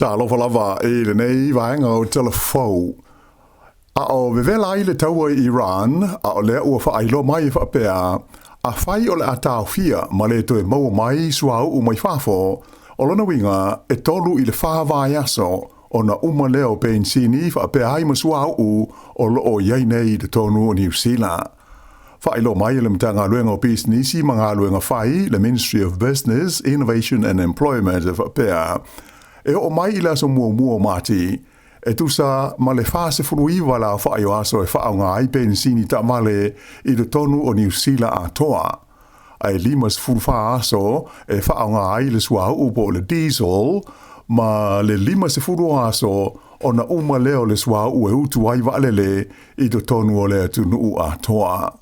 Tala lava e le nei vaenga o telefou. A o vevela i le taua i Iran, a o lea ua whailo mai whapea, a whai o le atao fia ma le toe maua mai suau u mai whafo, o lana winga e tolu i le whawai aso o na uma leo pensini whapea ai ma suau u o lo o iei nei de tonu o New Zealand. Whailo mai le mtanga luenga o businessi mga luenga whai, le Ministry of Business, Innovation and Employment e whapea. E o mai ila so mua mati, e tusa ma le fase furuiwa la whaio aso e whaonga ai pensini ta male i le tonu o New Zealand atoa. Ai limas furuwha aso e whaonga ai le sua upo le diesel, ma le limas furu aso o na uma leo le sua ue utu ai walele i le tonu o le tunu atoa.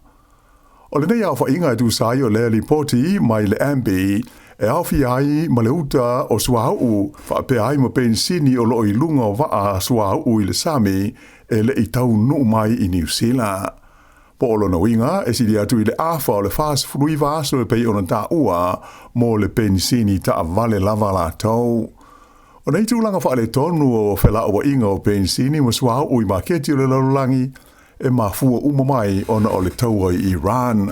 O le nei au whainga e tusai o le lipoti mai le ambi, e awhi ai ma le uta o suahau whape ai ma pensini o loi lunga o waa suahau i le Sami e le i tau nu mai i New Zealand. Po olo na winga e sidi atu i le awha o le fast frui vaso e pei ona ta ua mo le pensini ta vale lava la tau. O nei tūlanga wha le tonu o whela o inga o pensini ma suahau i ma keti o le laulangi e ma fua umamai ona o le taua i Iran.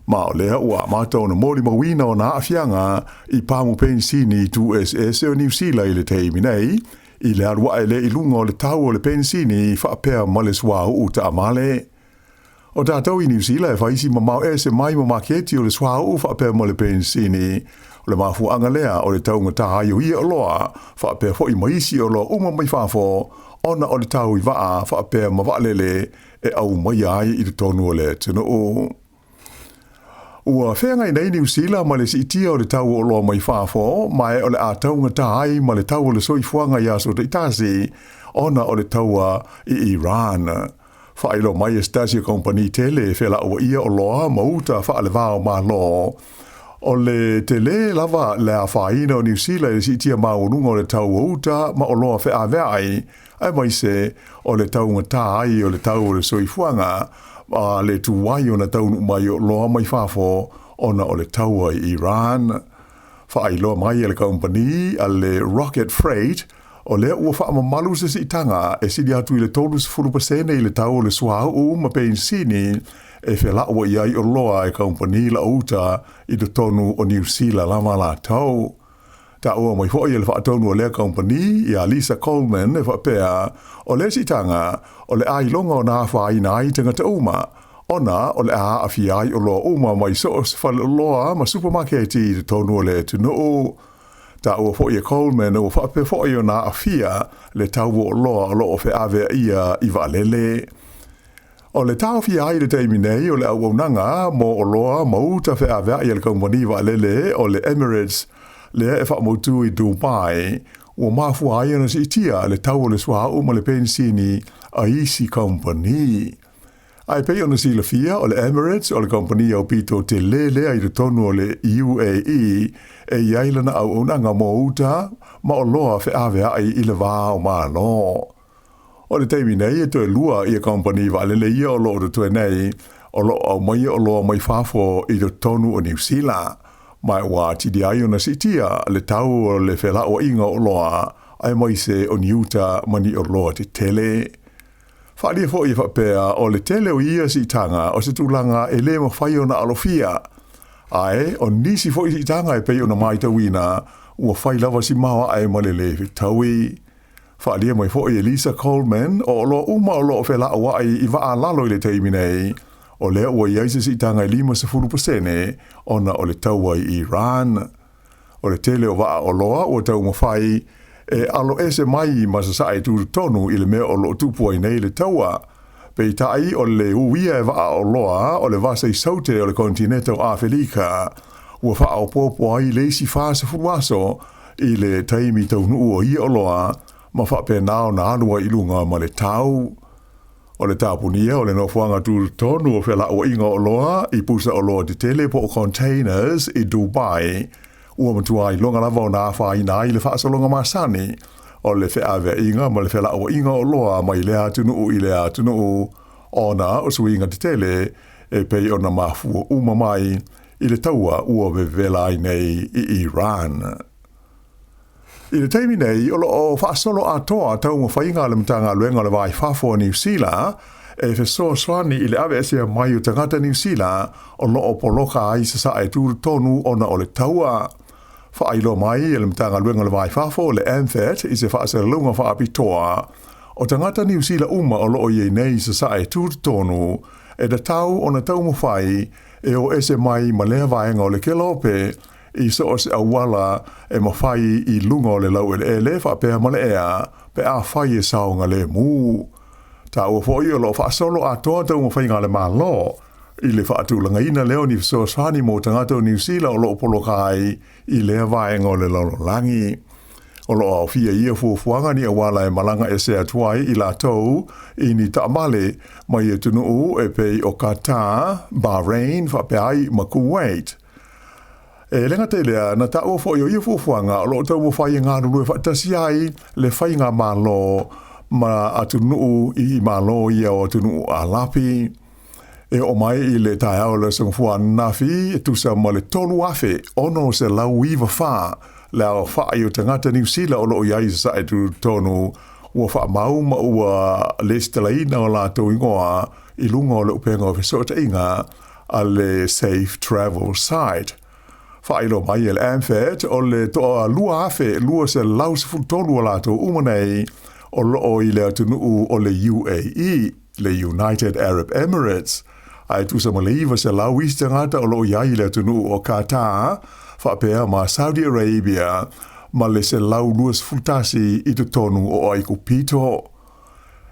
Ma o lea ua mātou na mōri mawina o nā awhianga i pāmu pensini tu SS o New Zealand i le teimi nei, i le arua e le ilunga o le tau o le pensini whaapea males wau u ta amale. O tātou i New Zealand e whaisi ma mau ese mai ma maketi o le swau u whaapea male pensini, o le mafu anga lea o le tau ngata haio ia o loa, whaapea fo i maisi o loa uma mai whafo, ona o le tau i waa whaapea ma waalele e au mai ai i le tonu o le tino o. Ua whenga i nei New Zealand ma le si itia o le tau o loa mai whafo, mai o le a tau ngata ai ma le tau o le soifuanga i aso te itasi, ona o le taua i Iran. Whailo mai e Stasia Company tele whela ua ia o loa mauta whaale vāo mā lo. O le tele lava le a whaina o New Zealand le si itia maununga o le tau o uta ma o loa whea veai, ai mai se o le tau ngata ai o le tau o le soifuanga, a le tuwai o na taunu mai o loa mai whafo ona o le taua i Iran. Whaailoa mai e le company a le Rocket Freight o lea ua whaamamalu se si itanga e sidi atu i le tolus 4% i le tau o le suahau ma pensini e whela ua iai o loa e company la uta i le tonu o New Zealand lama la tau. Ta ua mai fo i le whaatonu o lea company i a Lisa Coleman e whapea o le sitanga o le ailonga o nā whaina ai tangata uma, ona o le a awhiai o loa uma mai soos whale loa ma supermarketi i te tonu o le tunu o. Ta ua fo i a Coleman o whape fo i o nā awhia le tau o loa o loo whe awea ia i waalele. O le tau whiai le teimi nei o le auaunanga mo o loa mauta whe awea i le kompani waalele o le Emirates lea e whaamotu i Dubai, ua mafu ai ana si itia le tau o le suahau ma le pensini a isi company. Ai pei ona si la fia o le Emirates o le company au pito te lea i le tonu o le UAE e iailana au unanga mo uta ma o loa whe awea i le vāo ma lo. O le teimi nei e toe lua i a company waalele ia o loo de toe nei o loo au mai o loa mai whafo i le tonu o New Zealand. Mai wā tidi ai ona sitia le tau o le whela o inga o loa, ai mai se o niuta mani o loa te tele. Whaalia fo i whapea o le tele o ia si tanga o se tūlanga e le ma whai ona alofia. Ai, o nisi fo i si tanga e pei ona mai tawina, ua whai lava si mawa ai ma le lewe taui. Whaalia mai fo i Lisa Coleman o loa uma o loa whela o wai i waa lalo i le teimi nei, o lea ua iaise si tanga i 5% ona o le taua i Iran. O le tele o waa o loa o tau mawhai e alo ese mai ma sa sae tu tonu i le mea o lo tupua i nei le taua. Pei tai o le uia e waa o loa o le vasa i saute o le kontinenta o Afrika. Ua waa o popo ai leisi fasa furuaso i le taimi tau nuu o ia o loa ma whape nao na anua i lunga ma le tau. O le tāpunia o le nofuanga tu tonu o whela o inga o loa i pusa o loa te tele po o containers i Dubai. Ua matua i longa lava o nā whaina i le whaasalonga masani o le wheawea inga ma le whela o inga o loa mai lea tunu i lea tunu ona o suinga te tele e pei o na mafua uma mai i le taua ua vevela ai nei i Iran. I le teimi nei, o whaasolo atoa tau mo whainga le mtanga luenga le vai whafo New Zealand, e whesoa swani i le awe esia mai o tangata New Zealand, o loo poloka ai sa e tūru tonu ona o le taua. Whailo mai e le mtanga luenga le vai whafo le ANFET i se whaasera lunga whaapitoa. O tangata New Zealand uma o loo i nei sa e tūru tonu, e da tau ona tau mo whai, e o ese mai ma lea vaenga o le kelope, i so o se awala e mawhai i lunga o le lau e le whapea ma le ea, pe a whai e saonga le mū. Ta ua fo i o lo whaasolo a toa tau mawhai ngā le mālo, i le whaatulanga ina leo ni so sani mo tangata o New Zealand o lo polokai i lea vaenga o le lau langi. O lo au fia ia fuafuanga ni awala e malanga e se atuai i la tau i ni taamale mai e tunu e pei o Qatar, Bahrain, whapeai ma Kuwait. E lenga te lea, na ta o fo ia fuafuanga o lo tau mo whai ngā ruru e whaatasi ai le whai ngā mālo ma atunu i mālo ia o atunu a lapi. E o mai i le tai au le sangfua nafi e tusa ma le tolu afe ono se lau iwa wha le au wha i o tangata New Zealand o lo iai sa e tu tonu ua wha mau ma ua le stelaina o la tau ingoa i lunga o le upenga o fesota inga a le safe travel site. Wha ilo mai e le ANFET o le toa lua afe lua se lau se futonu o la tau umanei o lo i le atunu o le UAE, le United Arab Emirates. Ai tu sa maleiva se lau istangata o lo iai le atunu o Qatar, whapea ma Saudi Arabia, ma le se lau luas futasi i tu tonu o aiku pito.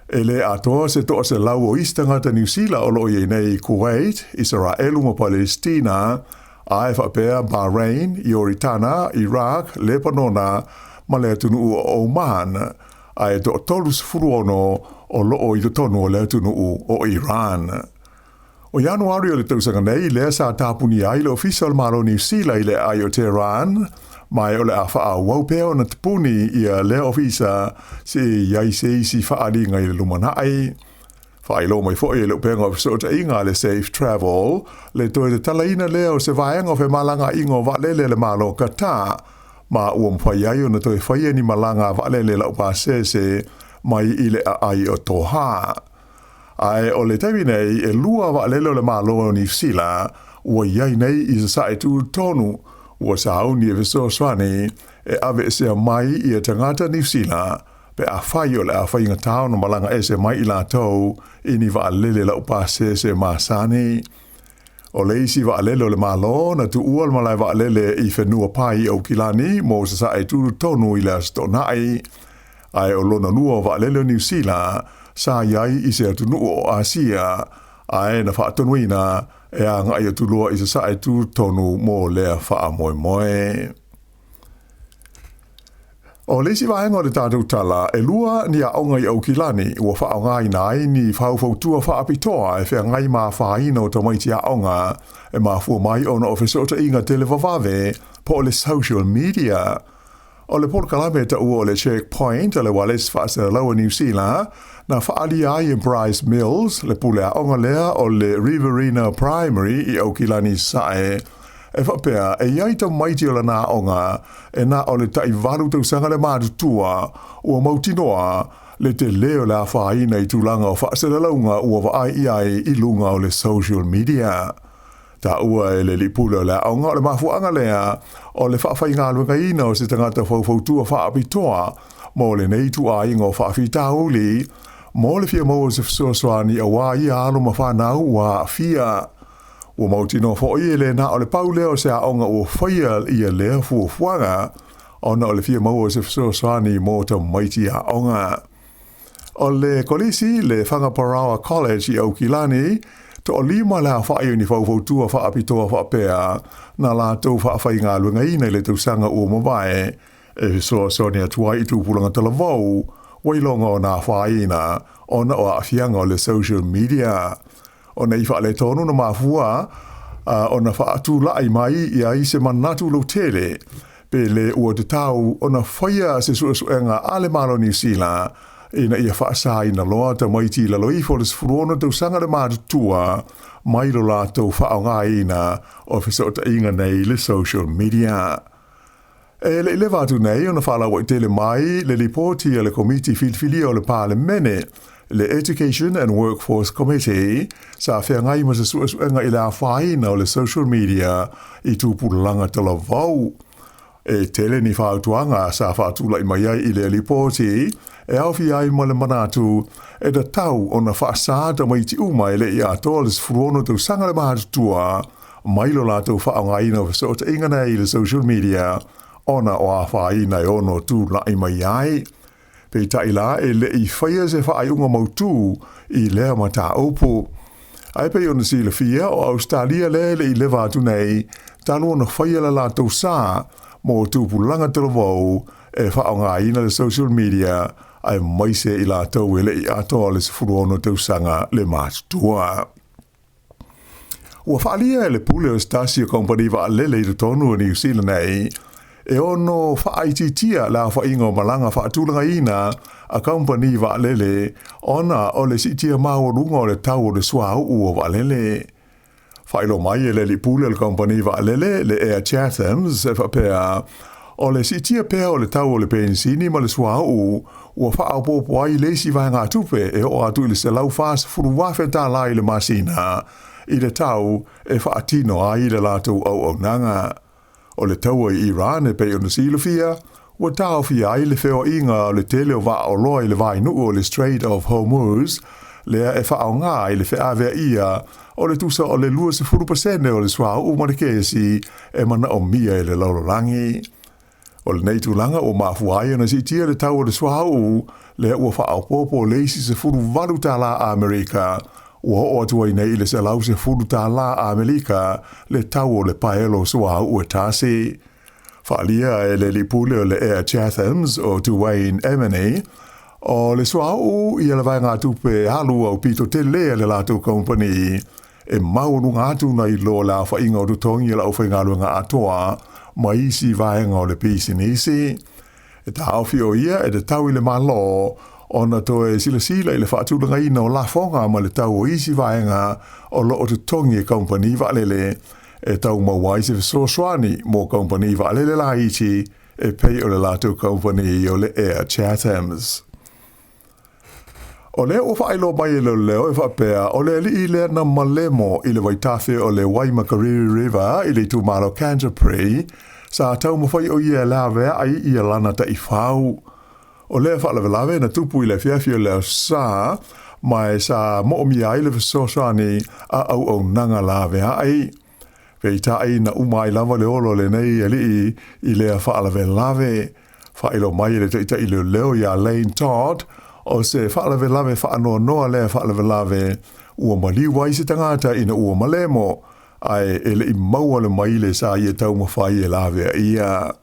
E le atoa se toa se lau o istangata New Zealand o lo iai nei Kuwait, Israelu ma Palestina, ai whapea Bahrain, Ioritana, Iraq, Lebanona, ma le atunu o Oman, ai to tolus furuono o loo i to tonu o le atunu o Iran. O Januari o le tausanga nei, lea sa tapuni ai le official malo New Zealand i le Aotearoa, mai o le a wha waupea o na tapuni i a le ofisa se iai se isi whaaringa i le lumanai. Whailo mai fo i le upenga o fisota inga le safe travel, le toe le talaina leo se vaenga o fe malanga ingo valele le malo kata, ma ua mwhai ai o na toi whaia ni malanga valele la upa sese mai i le ai o toha. Ai o le teimi nei e lua valele o le malo o New Zealand, ua iai nei i sa sae tu tonu, ua sa auni e viso swani e ave se mai i a tangata New Zealand, pe a whai o le a whainga tau no malanga e se mai i la tau i ni valele la upa sese masani. O le isi vaalele o le malo na tu ua malai vaalele i whenua pai au kilani mo sa sae tu tonu i le astonai. Ai o lona lua vaalele o New Zealand sa iai i se atunu o Asia. Ai na whaatonuina e a ngai atu lua i sa sae tu tonu mo lea wha moe moe. O leisi vaenga o le tātou tala, e lua ni a onga i au kilani, ua wha ngai nai ni whauwhautua wha apitoa e whea ngai maa whaina o tamaiti a onga, e maa fua mai ona o whesota inga televavave po o le social media. O le polo kalame ta ua o le checkpoint, o le wales whaasera laua New Zealand, na whaali ai in Bryce Mills, le pule a onga lea o le Riverina Primary i au kilani sae, e whapea, e iai tau maiti o la nā onga, e nā o le tai waru tau sanga le mātutua, ua mautinoa, le te leo la whaina i tūlanga o whaasera launga ua waai iai i lunga o le social media. Ta ua e le lipula o la onga o le mafuanga lea, o le whaafai ngā luenga ina o se tangata whaufautua whaapitoa, mo le nei tu a ingo whaafita uli, mo le fia mo se fsoaswani a wā i alo ma whanau ua fia. Ua mautino fo i le na o le pau leo se a onga ua whaia i a lea fuafuanga, o na o le fia maua se fsoaswani mo ta maiti a onga. O le kolisi le Whangaparaoa College i Aukilani, to o lima la whaio ni whaufautua whaapitoa whaapea, na la tau whaafai ngā luenga ina le tausanga ua mawae, e soa sonia tua i tūpulanga talavau, wailonga o nā whaina, o na o awhianga o le social media. O na i wha le tonu na mafua, o na wha atu lai mai i a i se manatu lo tele, pe le ua te tau o na whaia se suenga ale malo New Zealand, ina ia whaasa ina loa ta maiti la loi fo le sfuruona tau sanga le mātutua, mai lo la tau whaonga ina o fisota inga nei le social media. E le leva tu nei ona fala wa tele mai le reporti le committee filfili o le parlemene le Education and Workforce Committee sa fea ngai ma se suenga i le awhaina o le social media i tūpurulanga tala vau. E tele ni whautuanga sa whaatula i mai ai i le reporti e awhi ai ma le manatu e da tau o na whaasāta mai ti umai le i atoa le sfurono tau sanga le mahatua mai lo lātou whaangaina o so te inga nei le social media ona o awhaina e ono tū la i mai ai. Pei taila e le i whaia se whaai unga mautu i lea mata opo. Ai pei ona si le fia o Australia le i lewa atu nei talo ona whaia la lātou sā mo tūpulanga tala vau e whaongaina le social media ai maise i lātou e le i atoa le sifuruono tausanga le mātua. Ua whaalia e le pule o Stasio Company wa alele i tonu o New Zealand nei e ono whaaititia la whainga o malanga whaatulanga ina a company wa alele ona o le sitia maua runga o le tau o le sua o wa alele. Whailo mai e le li pule le company wa alele le Air Chathams e whapea o le sitia pea o le tau o le pensini ma le sua ua whaapopo ai le si vai ngā tupe e o atu i le se lau whaas furu wafe tā lai le masina i le tau e whaatino ai le lātou au nanga. O le tau i Iran e pei o na silofia, ua tau fia ai le wheo inga o le tele o wa o loa i le vai nuu o le Strait of Hormuz, lea e wha o ngā i le whea vea ia o le tusa o le 20% o le swa o marekesi e mana o mia i le laurolangi. O le neitu langa o mafuai na si tia le tau o le swa o le ua wha o popo leisi se furu valu tala a Amerika, ua o atua i nei le se lau se furu tala a Amerika le tau o le paelo swa o e tasi. Whaalia e le lipule o le Air Chathams o Duane Emene, o le swa o i le vai ngā tupe halu au pito te lea le lato company, e maunu ngātu na i lo la whainga o tutongi la o whaingalu ngā atoa, ma isi vaenga o le pisi nisi. E ta awhi o ia e te tau i le malo, ona to e sila i le whaatulanga ina o la fonga ma le tau o isi vaenga o lo o tutongi e company valele, e tau mawai se fisoswani mo company valele la iti, e pei o le lato company o le Air Chathams. O le o whaelo mai e leo e whapea, o le li i le na malemo i le waitafe o le Waimakariri River i le tūmaro Canterbury, sa tau mawhai o ia lawe ai i lana ta i whau. O le whaalawe na tupu i le whiawhia leo sa, mai sa moomi ai le fisosani a au nanga lawe ai. Vei tai na umai lava le olo le nei e li i le whaalawe lawe. Whaelo mai le teita i leo ia Lane Todd, o se whaalawe lawe whaanoa noa le whaalawe lawe ua maliwa i se tangata ina ua malemo ai ele i maua le maile sa i e tau mawhai e lawe ia.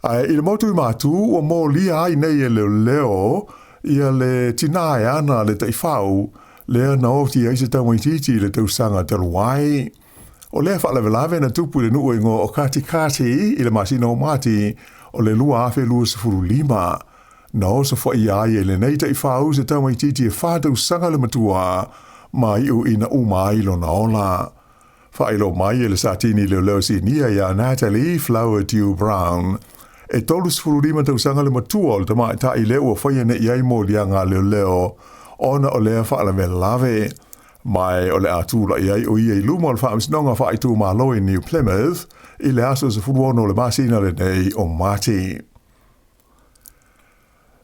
Ai i le motu i mātu ua mō lia ai nei e leo ia le tinae ana le taifau lea na ofti ai se tau maititi le tau sanga taluai. O le whaalawe lawe na tupu le nuu ingo o kati i le masina o mati o le lua afe lua sefuru lima. Na osa whai ai e le neita i whau se tau mai titi e whātau sanga le matua mai u ina umai lo na ola. Whaelo mai e le satini leo si nia ia Natalie Flower Dew Brown. E tolus fururima tau sanga le matua o le tamai ta i leo a whaia ne iai mo lianga leo ona o lea whaalawe lawe. Mai o le atula iai o iai luma o le whaamisnonga whaitu malo i New Plymouth i le aso se furuono le masina le nei o mati.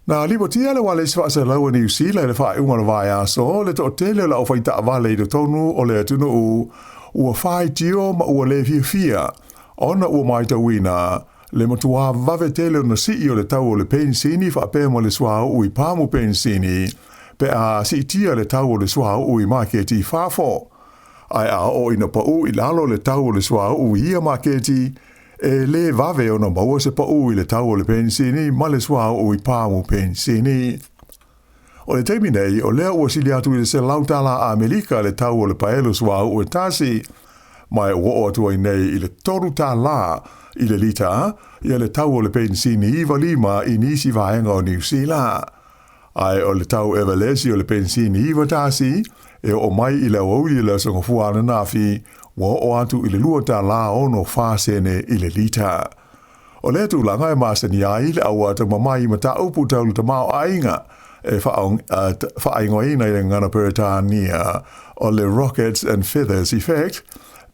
Na libotia le wale se whaasa lau New Zealand le whae unga le vai aso, le to tele la o whaita wale i tonu o le atunu ua whae tio ma ua le fia. Ona ua maita wina, le matua vave tele na si o le tau o le pensini whape mo le sua ui pamu pensini, pe a si tia le tau o le sua ui maketi whafo. Ai a o ina pa u i lalo le tau o le sua ui ia maketi, e le vave o na maua se pa ui le tau o le pensini, ma le sua o i pāmu pensini. O le teimi nei, o lea ua sili atu i le se lautala a Amerika le tau o le paelo sua o e tasi, mai ua o atua i nei i le toru tā la i le lita, i le tau o le pensini i valima i nisi vaenga o New Zealand. Ai o le tau evalesi o le pensini i vatasi, e o mai i le auli le songa fuana nafi, wa o atu i le lua tā la ono whāsene i le lita. O le tu langa e masani ai le aua te mamai ma ta upu tau te mao ainga e whaingoina i le ngana Peretania o le Rockets and Feathers Effect,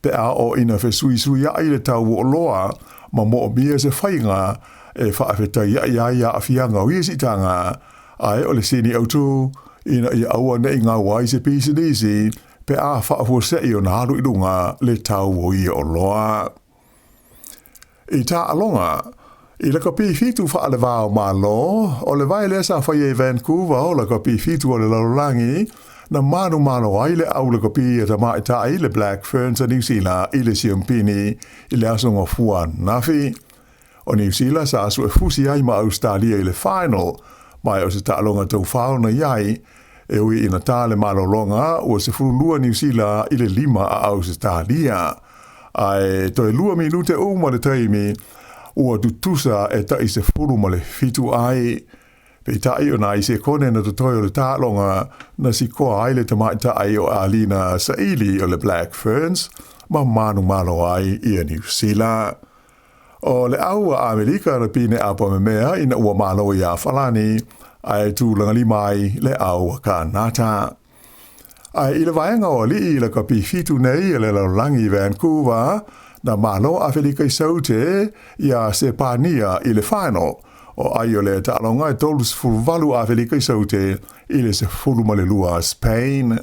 pe a o ina sui ai le tau o loa ma mo bia se whainga e whaafetai ia a fianga o iesitanga ai o le sini autu ina i aua nei ngā wai se pisi nisi pe a whaafosei o nā haru ilunga le tau o i o loa. I tā alonga, I le kapi fitu wha le vāo malo, o le vai le sa whai e Vancouver o le kapi fitu o le larolangi, na manu ai le au le kapi e tamai tai le Black Ferns a New Zealand I le siampini I le asonga fua nafi. O New Zealand sa asu e fusi ai ma Australia I le final, mai o se tālonga tau whaona iai, e ui ina tā le malolonga o se furulua New Zealand I le 5 a Australia. Ai toi lua minute o ma le taimi, ua tutusa e tai se furu ma le fitu ai. Pe tai o nai se kone na tutoi o le tālonga na si koa ai le tamai tai o Alina Saili o le Black Ferns, ma manu malo ai I a New Zealand. O le au a Amerika na pine apa me mea ina ua malo I a Falani, ai tu langali mai le au a Kanata. Ai I le vaenga o li I le kapi fitu nei le laulangi Vancouver, na malo a Felika I saute I a Sepania I le final, o ai o le tālonga e tolus fulvalu a Felika I saute I le se fulu ma le lua Spain.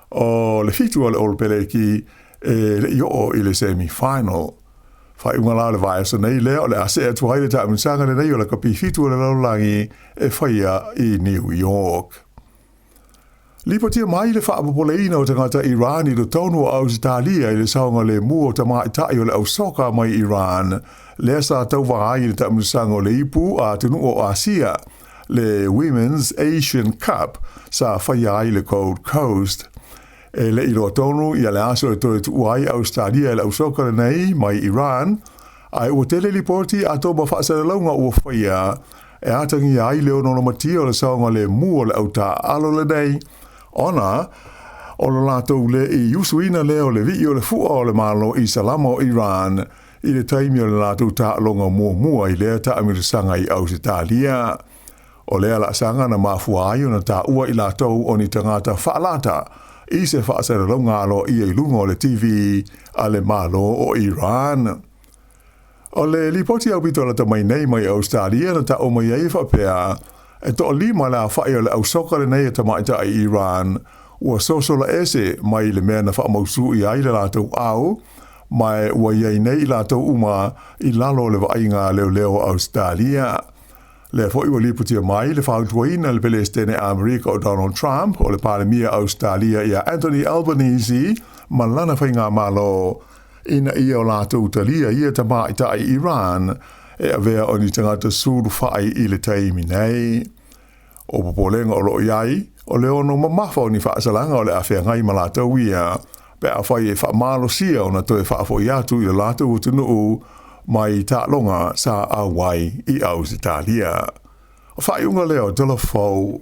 O le fitu o le olpeleki e le io I le semi-final. Fai umala le vai so nei le o le ase atu hai le tāminsanga le nei o le kapi fitu o le laulangi e whaia I New York. Lipatia mai le whaapopoleina o tangata Iran I lo tonu o Aotearoa I le saunga le mua o tamai tai o le ausoka mai Iran. Le sa tau wahai le tāminsanga o le ipu a tunu o Asia, le Women's Asian Cup sa whaia ai le Gold Coast. E le ilo tonu I le aso e toi tu uai Australia le ausoka le nei mai Iran, ai ua tele lipoti a tō ma whaasara launga ua whaia, e atangi ai leo nono mati o le saunga le mua le auta alo le nei, ona, o le lātou le I usuina leo le vi o le fua o le malo I Salamo Iran, I le taimi o le lātou tālonga mua I lea taamirisanga I Aotearoa. O lea la sanga na mafua ai o na tā ua I lātou o ni tangata whaalata, I se whaasara launga alo I e lunga o le TV a le malo o Iran. O le lipoti au pito la tamai nei mai Australia na ta o mai ei whapea, e to lima la whai o le ausoka le nei e tamaita I Iran, ua sosola ese mai le mea na whaamausu I ai le lātou au, mai ua iei nei lātou uma I lalo le wainga leo Australia. Le fo iwa liputia mai le whautuaina le Pelestene Amerika o Donald Trump o le palemia Australia I a Anthony Albanese ma lana whainga malo ina ia o lātou talia ia tamaita I Iran e avea o ni tangata suru whai I le taimi nei. O popolenga o lo iai, o leo no mamafa o ni whaasalanga o le awhea ngai ma lātou ia, pe a whai e whaamalo sia o na toe whaafo iatu I le lātou utunuu mai tālonga sa awai I Aotearoa. O whai unga leo tala fau.